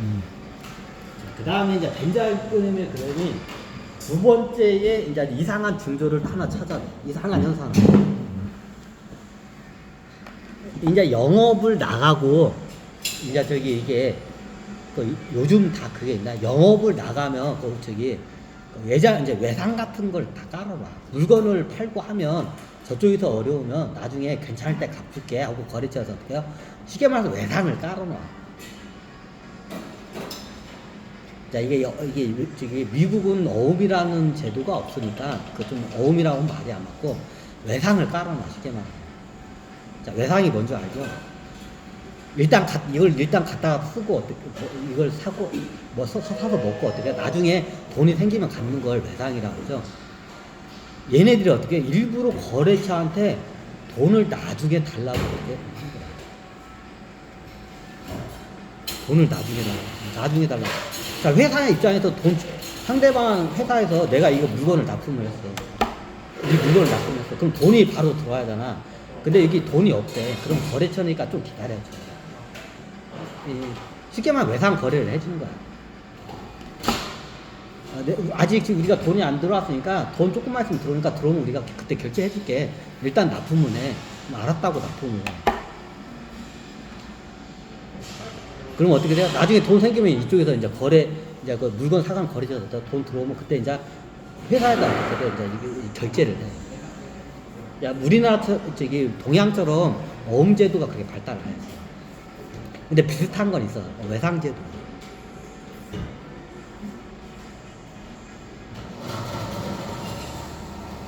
음. 그 다음에 이제 벤자일금의 그림이 두 번째에 이제 이상한 징조를 하나 찾아내. 이상한 현상. 이제 영업을 나가고 이제 저기 이게 그 요즘 다 그게 있나? 영업을 나가면 그 저기 외장 이제 외상 같은 걸 다 깔아놔. 물건을 팔고 하면 저쪽에서 어려우면 나중에 괜찮을 때 갚을게 하고 거래처에서 어떻게 해요? 쉽게 말해서 외상을 깔아놔. 자, 이게 저기 미국은 어음이라는 제도가 없으니까 그 좀 어음이라고 하면 말이 안 맞고 외상을 깔아놔 쉽게 말해. 자, 외상이 뭔지 알죠? 이걸 일단 갖다가 쓰고 어떻게 이걸 사고 뭐 사서 먹고 어떻게 나중에 돈이 생기면 갚는 걸 외상이라고 그러죠. 얘네들이 어떻게 일부러 거래처한테 돈을 나중에 달라고 그렇게 하는 거야. 돈을 나중에 달라고. 자, 회사의 입장에서 상대방 회사에서 내가 이거 물건을 납품을 했어. 이 물건을 납품했어. 그럼 돈이 바로 들어와야 되나? 근데 여기 돈이 없대. 그럼 거래처니까 좀 기다려줘. 쉽게 말하면 외상 거래를 해주는 거야. 아직 지금 우리가 돈이 안 들어왔으니까 돈 조금만 있으면 들어오니까 들어오면 우리가 그때 결제해줄게. 일단 납품은 해. 알았다고 납품을 해. 그럼 어떻게 돼요? 나중에 돈 생기면 이쪽에서 이제 이제 그 물건 사간 거래처에서 돈 들어오면 그때 이제 회사에다 어떻게 돼? 이제 결제를 해. 야, 우리나라 저기 동양처럼 어음제도가 그렇게 발달을 해. 근데 비슷한 건 있어. 외상제도.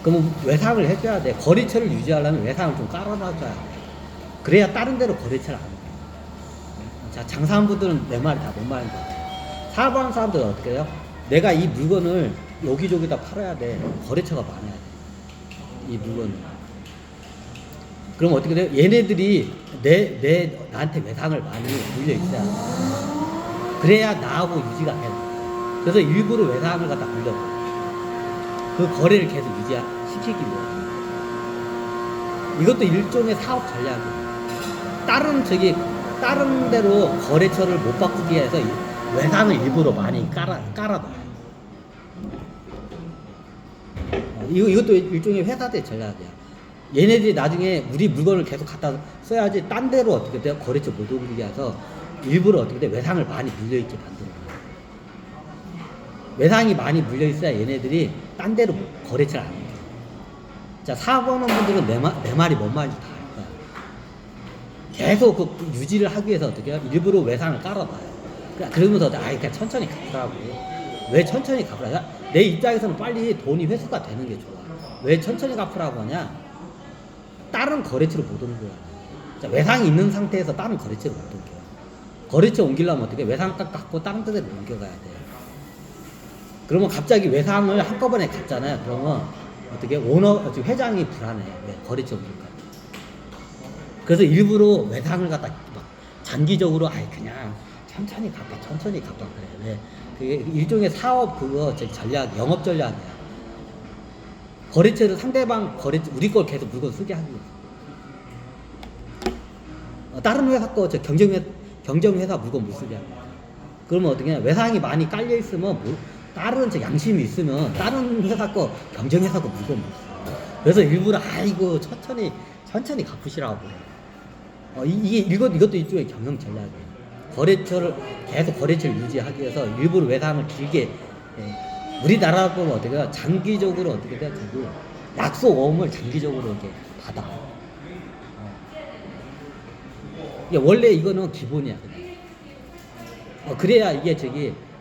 그러면 외상을 해줘야 돼. 거래처를 유지하려면 외상을 좀 깔아놔줘야 돼. 그래야 다른 데로 거래처를 안 해. 자, 장사하는 분들은 내 말이 다 뭔 말인지 알아요. 사업하는 사람들은 어떻게 해요? 내가 이 물건을 여기저기다 팔아야 돼. 거래처가 많아야 돼. 이 물건을. 그럼 어떻게 돼요? 얘네들이 나한테 외상을 많이 물려 있어야 돼. 그래야 나하고 유지가 돼. 그래서 일부러 외상을 갖다 물려. 그 거래를 계속 유지시키기 위해. 이것도 일종의 사업 전략이에요. 다른 데로 거래처를 못 바꾸기 위해서 외상을 일부러 많이 깔아놔요. 이것도 일종의 회사대 전략이야. 얘네들이 나중에 우리 물건을 계속 갖다 써야지 딴 데로 어떻게 돼요? 거래처 못 옮기게 해서 일부러 어떻게 돼? 외상을 많이 물려있게 만드는 거야. 외상이 많이 물려있어야 얘네들이 딴 데로 거래처를 안 해. 자, 사업하는 분들은 내 말이 뭔 말인지 다 알 거야. 계속 그 유지를 하기 위해서 어떻게 해요? 일부러 외상을 깔아봐요. 그러면서 그냥 천천히 갚으라고. 왜 천천히 갚으라? 내 입장에서는 빨리 돈이 회수가 되는 게 좋아. 왜 천천히 갚으라고 하냐? 다른 거래처로 못 옮겨요. 자, 외상이 있는 상태에서 다른 거래처로 못 옮겨요. 거래처 옮기려면 어떻게 외상 깎고 다른 데로 옮겨가야 돼요. 그러면 갑자기 외상을 한꺼번에 갔잖아요. 그러면 어떻게 회장이 불안해. 왜 거래처 옮길까? 그래서 일부러 외상을 갖다 막 장기적으로 그냥 천천히 갚아 그래. 왜? 그게 일종의 사업 전략, 영업 전략이야. 거래처를 우리 걸 계속 물건 쓰게 하기 위해서. 다른 회사 거, 경쟁회사 물건 못 쓰게 하고. 그러면 어떻게 하냐. 외상이 많이 깔려있으면, 다른 양심이 있으면, 다른 회사 거, 경쟁회사 거 물건 못 써. 그래서 일부러, 천천히 갚으시라고 그래. 이것도 일종의 경영 전략이에요. 계속 거래처를 유지하기 위해서 일부러 외상을 길게, 우리나라 보면 어떻게 해요? 장기적으로 어떻게 돼요? 약속 어음을 장기적으로 이렇게 받아. 원래 이거는 기본이야. 그래야 이게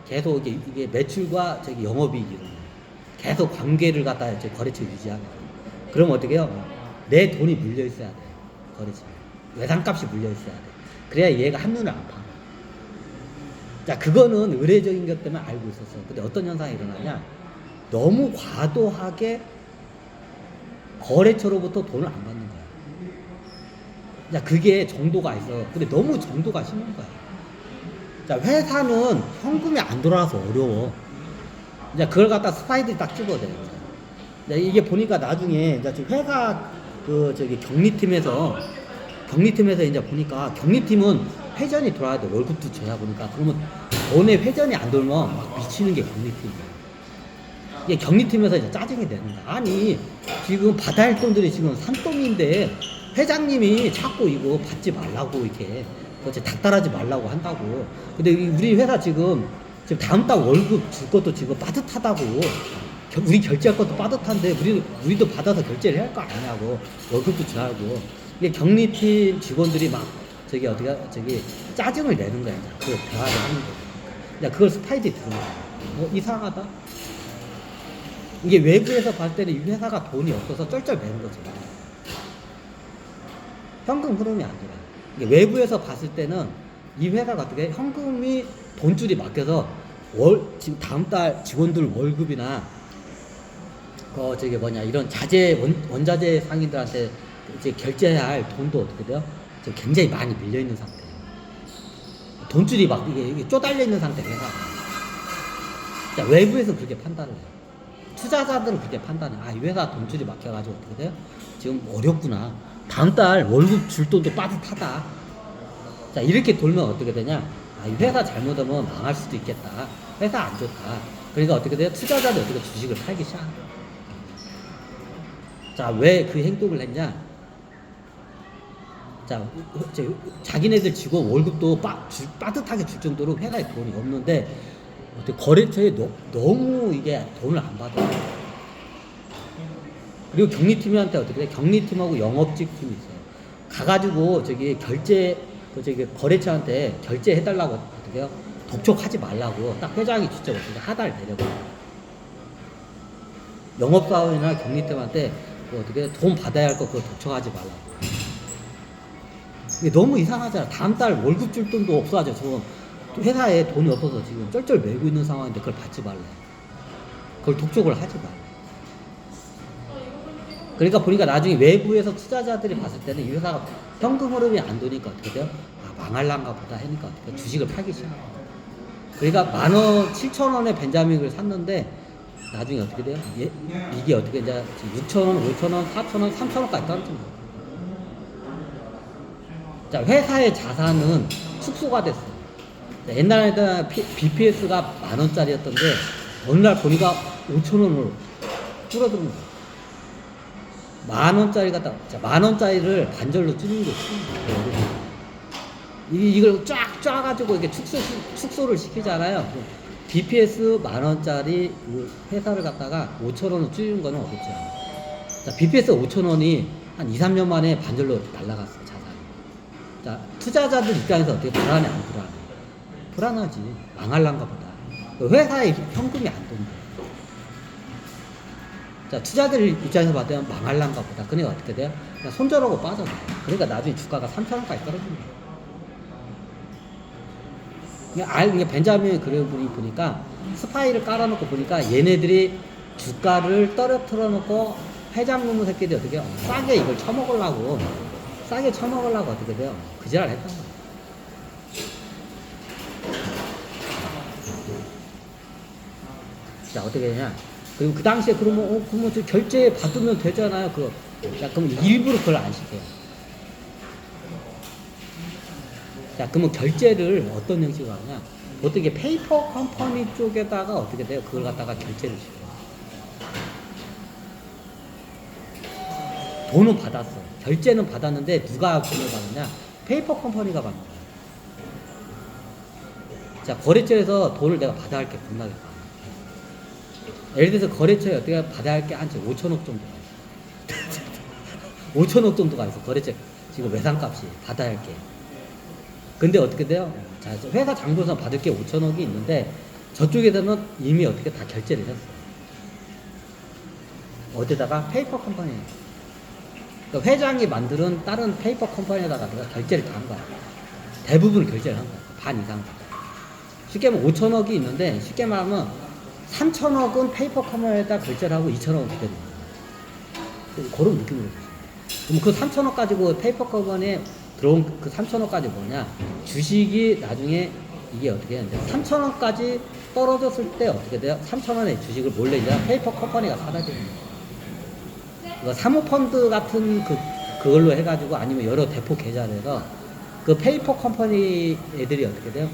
계속 이게 매출과 영업이익이 계속 관계를 갖다 거래처 유지하게. 그럼 어떻게 해요? 내 돈이 물려 있어야 돼. 거래처. 외상값이 물려 있어야 돼. 그래야 얘가 한눈을 안 파. 자, 그거는 의례적인 것 때문에 알고 있었어. 근데 어떤 현상이 일어나냐? 너무 과도하게 거래처로부터 돈을 안 받는 거야. 자, 그게 정도가 있어. 근데 너무 정도가 심한 거야. 자, 회사는 현금이 안 돌아와서 어려워. 이제 그걸 갖다 스파이들이 딱 찍어야 돼. 이게 보니까 나중에 이제 회사 경리팀에서 이제 보니까 경리팀은 회전이 돌아야 돼. 월급도 줘야 보니까. 그러면 돈의 회전이 안 돌면 막 미치는 게 경리팀이에요. 이게 경리팀에서 이제 짜증이 내는 거야. 아니, 지금 바다 일동들이 지금 산더미인데 회장님이 자꾸 이거 받지 말라고 이렇게 그렇지 닥달하지 말라고 한다고. 근데 우리 회사 지금 다음 달 월급 줄 것도 지금 빠듯하다고. 우리 결제할 것도 빠듯한데 우리도 받아서 결제를 할 거 아니냐고. 월급도 줘야고. 이게 경리팀 직원들이 막 저기 짜증을 내는 거야. 그걸 대화를 하는 거야. 그걸 스파이들이 들은 거야. 이상하다. 이게 외부에서 봤을 때는 이 회사가 돈이 없어서 쩔쩔매는 거지. 현금 흐름이 안 돌아요. 이게 외부에서 봤을 때는 이 회사가 어떻게 현금이 돈줄이 막혀서 지금 다음 달 직원들 월급이나 이런 원자재 상인들한테 이제 결제해야 할 돈도 어떻게 돼요? 지금 굉장히 많이 밀려 있는 상태예요. 돈줄이 막 이게 쪼달려 있는 상태 회사가. 자, 외부에서 그렇게 판단을 해요. 투자자들은 그렇게 판단해. 이 회사 돈줄이 막혀가지고 어떻게 돼요? 지금 어렵구나. 다음 달 월급 줄 돈도 빠듯하다. 자, 이렇게 돌면 어떻게 되냐? 이 회사 잘못하면 망할 수도 있겠다. 회사 안 좋다. 그러니까 어떻게 돼요? 투자자들 어떻게 주식을 팔기 시작합니다. 자, 왜 그 행동을 했냐? 자, 자기네들 직원 월급도 빠듯하게 줄 정도로 회사에 돈이 없는데 거래처에 너무 이게 돈을 안 받아요. 그리고 경리팀한테 어떻게 돼? 경리팀하고 영업직팀이 있어요. 가가지고 거래처한테 결제해달라고 어떻게 해요? 독촉하지 말라고 딱 회장이 직접 어떻게 하달 내려고. 영업사원이나 경리팀한테 어떻게 돈 받아야 할 거 그거 독촉하지 말라고. 이게 너무 이상하잖아. 다음 달 월급 줄 돈도 없어가지고 지금 회사에 돈이 없어서 지금 쩔쩔 매고 있는 상황인데 그걸 받지 말래. 그걸 독촉을 하지 말래. 그러니까 보니까 나중에 외부에서 투자자들이 봤을 때는 이 회사가 현금 흐름이 안 도니까 어떻게 돼요? 망할란가 보다 하니까 어떻게 주식을 팔기 시작해요. 그러니까 10,000원, 7,000원에 벤자민을 샀는데 나중에 어떻게 돼요? 이게 어떻게 이제 6,000원, 5,000원, 4,000원, 3,000원까지 떨어진 거예요. 자, 회사의 자산은 축소가 됐어요. 옛날에는 BPS가 10,000원짜리였던 게 어느 날 보니까 5,000원으로 줄어드는 거예요. 10,000원짜리 갖다 10,000원짜리를 반절로 줄이는 거예요. 이걸 쫙 가지고 이렇게 축소를 시키잖아요. BPS 10,000원짜리 회사를 갖다가 5,000원으로 줄이는 거는 어렵지 않아요. 자, BPS 5,000원이 한 2, 3년 만에 반절로 날라갔어요, 자산이. 자, 투자자들 입장에서 어떻게 불안해, 안 불안해? 불안하지. 망할란가 보다. 회사에 현금이 안 돈다. 자, 투자들 입장에서 봤을 때는 망할란가 보다. 그러니까 어떻게 돼요? 그냥 손절하고 빠져나요. 그러니까 나중에 주가가 3,000원까지 떨어집니다. 그냥 벤자민 그래브리 보니까 스파이를 깔아놓고 보니까 얘네들이 주가를 떨어뜨려 놓고 회장놈의 새끼들이 어떻게 해요? 싸게 이걸 처먹으려고 어떻게 돼요? 그 지랄 했단 말이에요. 자, 어떻게 되냐? 그리고 그 당시에 그러면 저 결제 받으면 되잖아요. 자, 그럼 일부러 그걸 안 시켜요. 자, 그러면 결제를 어떤 형식으로 하냐? 어떻게 페이퍼 컴퍼니 쪽에다가 어떻게 돼요? 그걸 갖다가 결제를 시켜요. 돈은 받았어. 결제는 받았는데 누가 돈을 받느냐? 페이퍼 컴퍼니가 받는 거야. 자, 거래처에서 돈을 내가 받아야 할 게 겁나게 많아. 예를 들어서 거래처에 어떻게 받아야 할 게 한 5,000억 정도가 있어. 5,000억 정도가 있어. 거래처 지금 외상값이 받아야 할 게. 근데 어떻게 돼요? 자, 회사 장부에서 받을 게 5,000억이 있는데 저쪽에서는 이미 어떻게 다 결제를 했어. 어디다가? 페이퍼 컴퍼니. 그러니까 회장이 만드는 다른 페이퍼 컴퍼니에다가 내가 결제를 다 한 거야. 대부분 결제를 한 거야. 반 이상. 쉽게 말하면 5,000억이 있는데 쉽게 말하면 3,000억은 페이퍼 컴퍼니에다 결제를 하고 2,000억은 기다리는 거야. 그런 느낌으로 줬어요. 그럼 그 3,000억 가지고 페이퍼 컴퍼니에 들어온 그 3,000원까지 뭐냐? 주식이 나중에 이게 어떻게 하는데 3,000원까지 떨어졌을 때 어떻게 돼요? 3,000원의 주식을 몰래 이제 페이퍼 컴퍼니가 사다 주는 거예요. 사모펀드 같은 그걸로 해가지고 아니면 여러 대포 계좌에서 그 페이퍼 컴퍼니 애들이 어떻게 돼요?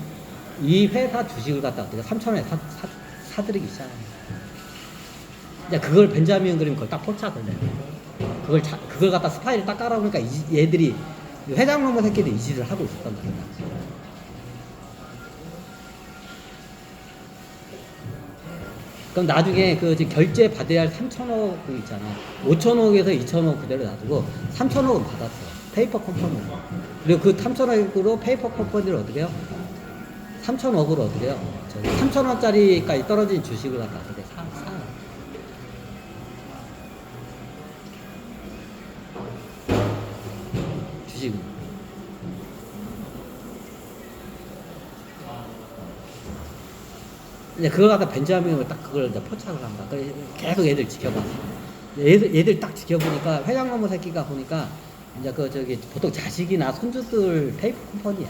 이 회사 주식을 갖다 어떻게 3,000원에 사들이기 시작합니다. 이제 그걸 벤자민 그림 그걸 딱 포착을 해요. 그걸 갖다 스파이를 딱 깔아보니까 얘들이 회장 놈의 새끼들이 이 짓을 하고 있었단 말이야. 그럼 나중에 그 결제 받아야 할 3,000억 있잖아. 5,000억에서 2,000억 그대로 놔두고 3,000억은 받았어. 페이퍼 컴퍼니. 그리고 그 3,000억으로 페이퍼 컴퍼니를 어떻게 해요? 3,000억으로 어떻게 해요? 3,000원짜리까지 떨어진 주식을 갖다 어떻게 사. 주식은. 이제 그걸 갖다 벤자민을 딱 그걸 이제 포착을 한다. 계속 얘들 지켜봤어. 얘들 딱 지켜보니까 회장 놈의 새끼가 보니까 이제 보통 자식이나 손주들 페이퍼 컴퍼니야.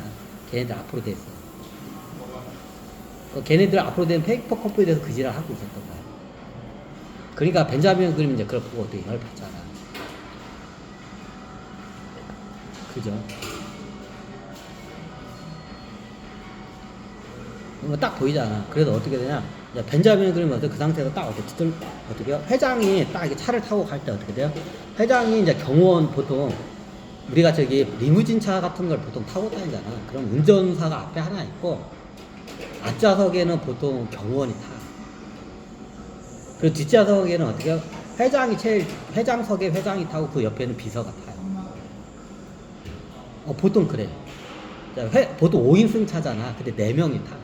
걔네들 앞으로 됐어. 걔네들 앞으로 된 페이퍼 컴퍼니에 대해서 그지랄 하고 있었던 거야. 그러니까 벤자민 그림 이제 그걸 보고 어떻게 열받잖아. 그죠? 딱 보이잖아. 그래서 어떻게 되냐? 벤자민 그림은 그 상태에서 딱 어떻게 해요? 회장이 딱 이렇게 차를 타고 갈 때 어떻게 돼요? 회장이 이제 경호원 보통 우리가 리무진 차 같은 걸 보통 타고 다니잖아. 그럼 운전사가 앞에 하나 있고 앞좌석에는 보통 경호원이 타. 그리고 뒷좌석에는 어떻게 해요? 회장석에 회장이 타고 그 옆에는 비서가 타요. 보통 그래. 보통 5인승 차잖아. 근데 4명이 타.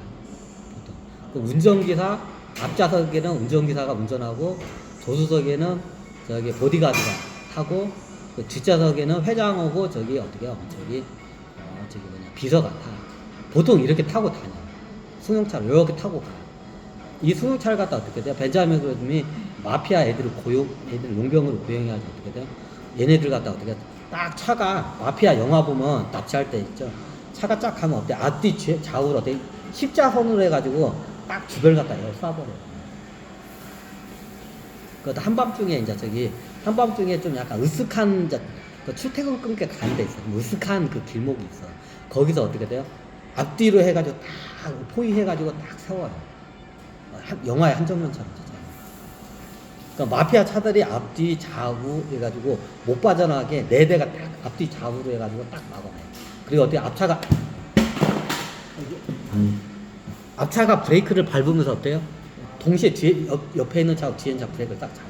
보통. 그 운전기사, 앞좌석에는 운전기사가 운전하고, 조수석에는 보디가드가 타고, 그 뒷좌석에는 회장하고 비서가 타. 보통 이렇게 타고 다녀. 승용차를 이렇게 타고 가. 이 승용차를 갖다 어떻게 돼요? 벤자민 그림이 마피아 애들 용병으로 고용해가지고 어떻게 돼요? 얘네들 갖다 어떻게 딱 차가 마피아 영화 보면 납치할 때 있죠. 차가 쫙 가면 어때? 앞뒤 좌우로 어때? 십자선으로 해가지고 딱 주변 갖다 쏴버려. 그것도 한밤중에 한밤중에 좀 약간 으슥한 그 출퇴근 끊게 가는 데 있어. 으슥한 그 길목이 있어. 거기서 어떻게 돼요? 앞뒤로 해가지고 딱 포위해가지고 딱 세워요. 영화의 한 장면처럼 진짜. 그러니까 마피아 차들이 앞뒤 좌우 해가지고 못 빠져나가게 4대가 딱 앞뒤 좌우로 해가지고 딱 막아내. 그리고 어떻게 앞차가 브레이크를 밟으면서 어때요? 동시에 옆에 있는 차하고 뒤에 있는 차 브레이크를 딱 잡아.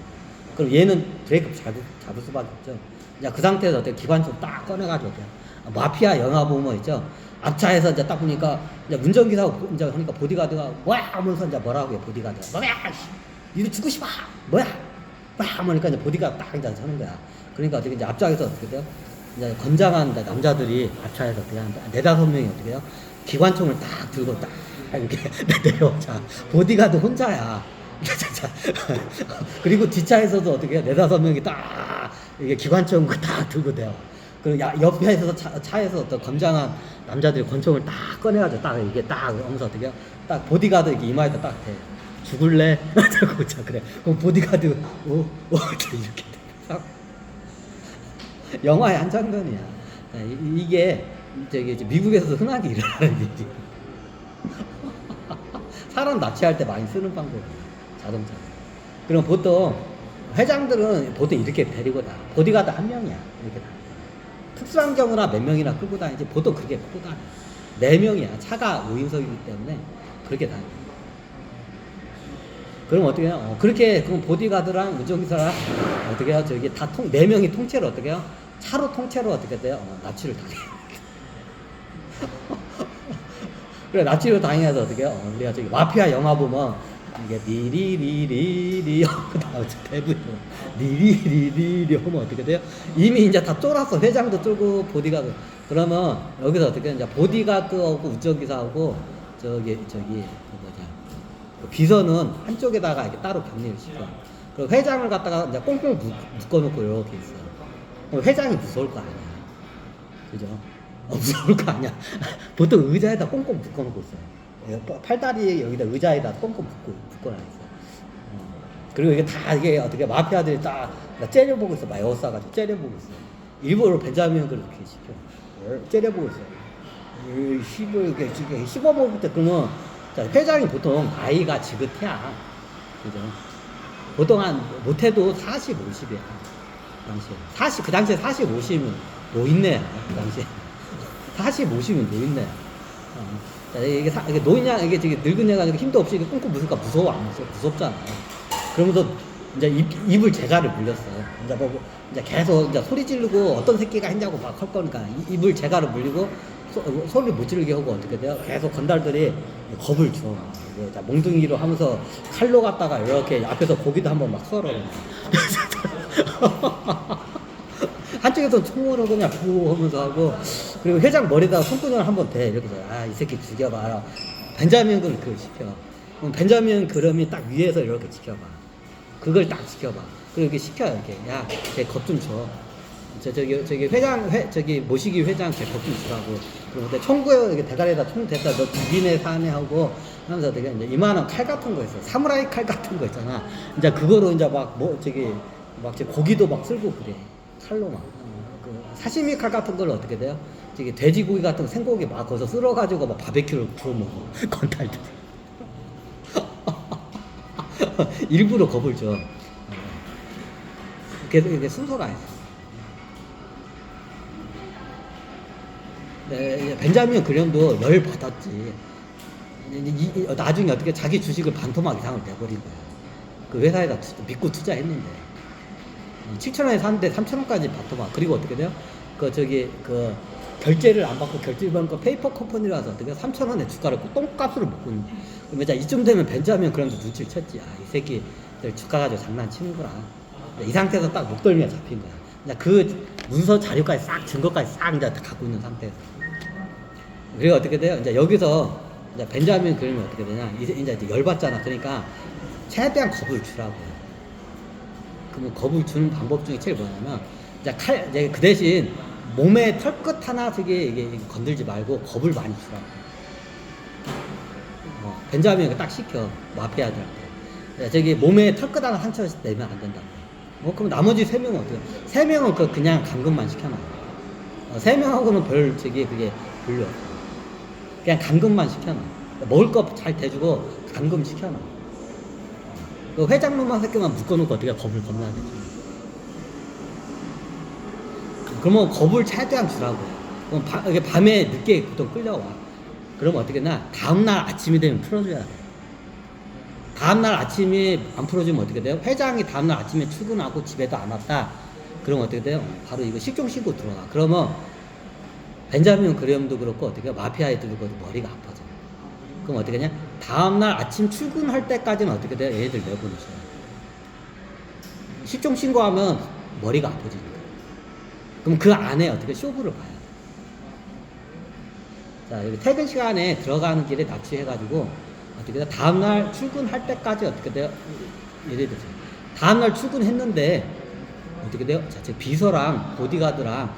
그럼 얘는 브레이크 잡을 수밖에 없죠. 이제 그 상태에서 어떻게 기관총 딱 꺼내가지고 어때요? 마피아 영화 보면 있죠. 앞차에서 이제 딱 보니까 이제 운전기사하고 이제 하니까 보디가드가 와 하면서 이제 뭐라고 해 보디가드가 뭐야 니들 죽고 싶어 뭐야 와 하니까 이제 보디가 딱 이제 서는 거야. 그러니까 어떻게 이제 앞좌에서 어떻게 돼요? 이제 건장한 남자들이 앞차에서 어떻게 하는데 4-5명이 어떻게 해요? 기관총을 딱 들고 딱 이렇게 내려. 자 보디가드 혼자야. 그리고 뒷차에서도 어떻게 해요? 4-5명이 딱 이게 기관총 딱 들고 돼요. 그리고 옆에서 차에서 어떤 건장한 남자들이 권총을 딱 꺼내가지고 딱 이게 딱 하면서 어떻게 해요? 딱 보디가드 이렇게 이마에다 딱 대. 죽을래? 자 그래. 그럼 보디가드 이렇게 돼. 영화의 한 장면이야. 이게 미국에서도 흔하게 일어나는 일이. 사람 납치할 때 많이 쓰는 방법이야. 자동차. 그럼 보통 회장들은 보통 이렇게 데리고 다. 보디가드 한 명이야. 이렇게 다. 특수한 경우나 몇 명이나 끌고 다니지 보통 그렇게 끌고 다녀. 4명이야. 차가 5인석이기 때문에 그렇게 다녀. 그럼 어떻게 해요? 그럼 보디가드랑 운전기사랑 어떻게 해요? 4명이 통째로 어떻게 해요? 차로 통째로 어떻게 돼요? 납치를 당해요. 그래, 납치를 당해서 어떻게 해요? 우리가 마피아 영화 보면 이게 리리리리리 대부분 리리리리리 하면 어떻게 돼요? 이미 이제 다 쫄았어. 회장도 쫄고 보디가드. 그러면 여기서 어떻게 이제 보디가드하고 운전기사하고 비서는 한쪽에다가 이렇게 따로 격리를 시켜. 그리고 회장을 갖다가 이제 꽁꽁 묶어놓고 이렇게 있어. 그럼 회장이 무서울 거 아니야. 그죠? 무서울 거 아니야. 보통 의자에다 꽁꽁 묶어놓고 있어요. 팔다리 여기다 의자에다 꽁꽁 묶어놔 있어. 그리고 이게 어떻게 마피아들이 딱 째려보고 있어. 막 에워싸가지고 째려보고 있어. 일부러 벤자민 그렇게 시켜. 째려보고 있어. 씹어먹을 때 그러면 자, 회장이 보통 나이가 지긋해야 그죠? 보통 한 못해도 40, 50이야 당시에 40, 그 당시에 40, 50이면 노인네야 그 당시에 40, 50이면 노인네야 자, 이게 노인냐 이게 되게 늙은 애가 아니고 힘도 없이 꽁꽁 무서니까 무서워 안 무서워 무섭잖아 그러면서 이제 입을 제자를 물렸어 이제 뭐 이제 계속 이제 소리 지르고 어떤 새끼가 했냐고 막 할 거니까 입을 제가를 물리고 소리를 못 지르게 하고 어떻게 돼요? 계속 건달들이 겁을 줘. 몽둥이로 하면서 칼로 갔다가 이렇게 앞에서 고기도 한번 막 썰어. 한쪽에서 총으로 그냥 부 하면서 하고 그리고 회장 머리에다가 손구녕을 한번 대 이렇게 해서 이 새끼 죽여봐라. 벤자민 그럼 그걸 시켜. 그럼 벤자민 그럼이 딱 위에서 이렇게 지켜봐. 그걸 딱 지켜봐. 그리고 이렇게 시켜 이렇게 걔 겁 좀 줘. 저기 저기 모시기 회장 걔 겁 좀 주라고. 그리고 총구에 이렇게 대가리에다 총 댔다 너 죽이네 사네 하고 하면서 되게 이제 이만한 칼 같은 거 있어. 사무라이 칼 같은 거 있잖아. 이제 그거로 이제 막 고기도 막 쓸고 그래. 칼로 막. 그 사시미 칼 같은 걸 어떻게 돼요? 저기 돼지고기 같은 거 생고기 막 거기서 쓸어가지고 막 바베큐를 구워 먹어. 건달들. 일부러 겁을 줘. 그래서 이게 순서가 있어. 네, 벤자민 그램도 열 받았지. 나중에 어떻게 자기 주식을 반토막 이상을 내버린 거야. 그 회사에다 믿고 투자했는데 7,000원에 샀는데 3,000원까지 반토막. 그리고 어떻게 돼요? 그 결제를 안 받고 결제를 받고 페이퍼 컴퍼니라서 어떻게 3,000원에 주가를 똥값으로 먹고 있는. 그럼 이제 이쯤 되면 벤자민 그램도 눈치를 챘지. 이 새끼들 주가 가지고 장난치는구나. 이 상태에서 딱 목덜미가 잡힌 거야. 이제 그 문서 자료까지 싹 증거까지 싹 이제 갖고 있는 상태에서. 그리고 어떻게 돼요? 이제 여기서 이제 벤자민 그림이 어떻게 되냐? 이제 열받잖아. 그러니까 최대한 겁을 주라고. 그러면 겁을 주는 방법 중에 제일 뭐냐면 이제 그 대신 몸에 털끝 하나 이게 건들지 말고 겁을 많이 주라고. 벤자민이 딱 시켜 마피아들한테. 저기 몸에 털끝 하나 상처 내면 안 된다고. 그럼 나머지 3명은 어떻게? 3명은 그냥 감금만 시켜놔. 3명하고는 그게 별로. 그냥 감금만 시켜놔. 먹을 거 잘 대주고 감금 시켜놔. 그 회장놈만 새끼만 묶어놓고 어떻게 겁을 겁나야 되지? 그러면 겁을 최대한 주라고. 그럼 이게 밤에 늦게 보통 끌려와. 그럼 어떻게 나 다음날 아침이 되면 풀어줘야 돼. 다음날 아침에 안 풀어주면 어떻게 돼요? 회장이 다음날 아침에 출근하고 집에도 안 왔다. 그럼 어떻게 돼요? 바로 이거 식종 신고 들어가. 그러면 벤자민 그램도 그렇고 어떻게 해요? 마피아 애들도 머리가 아파져. 그럼 어떻게 하냐? 다음날 아침 출근할 때까지는 어떻게 돼요? 얘들 내보내줘요. 식종 신고하면 머리가 아파지니까. 그럼 그 안에 어떻게 쇼부를 봐야 돼. 자, 여기 퇴근 시간에 들어가는 길에 납치해가지고 어떻게 돼요? 다음날 출근할 때까지 어떻게 돼요? 예를 들어서 다음날 출근했는데 어떻게 돼요? 자, 제 비서랑 보디가드랑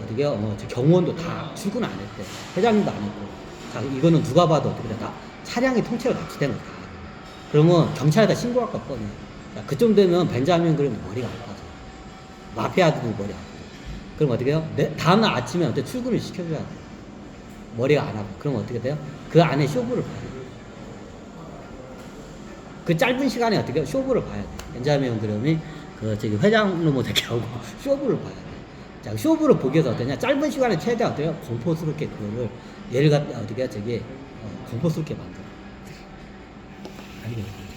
어떻게 해요? 경호원도 다 출근 안 했대. 회장님도 안 했고. 자, 이거는 누가 봐도 어떻게 돼? 차량이 통째로 납치된 거다. 그러면 경찰에다 신고할 거 뻔해. 자, 그쯤 되면 벤자민 그램 머리가 아파져. 마피아들도 머리 아파져. 그럼 어떻게 해요? 다음날 아침에 어떻게 출근을 시켜줘야 돼. 머리가 안 아파. 그럼 어떻게 돼요? 그 안에 쇼부를 봐야 돼. 그 짧은 시간에 어떻게 해요? 쇼부를 봐야 돼. 벤자민 그램이 저기 회장놈 되게 하고 쇼부를 봐야 돼. 자, 쇼부를 보기 위해서 어떠냐? 짧은 시간에 최대한 어때요? 공포스럽게 그거를 얘를 갖다 어떻게 저기 공포스럽게 만들어. 알겠어요.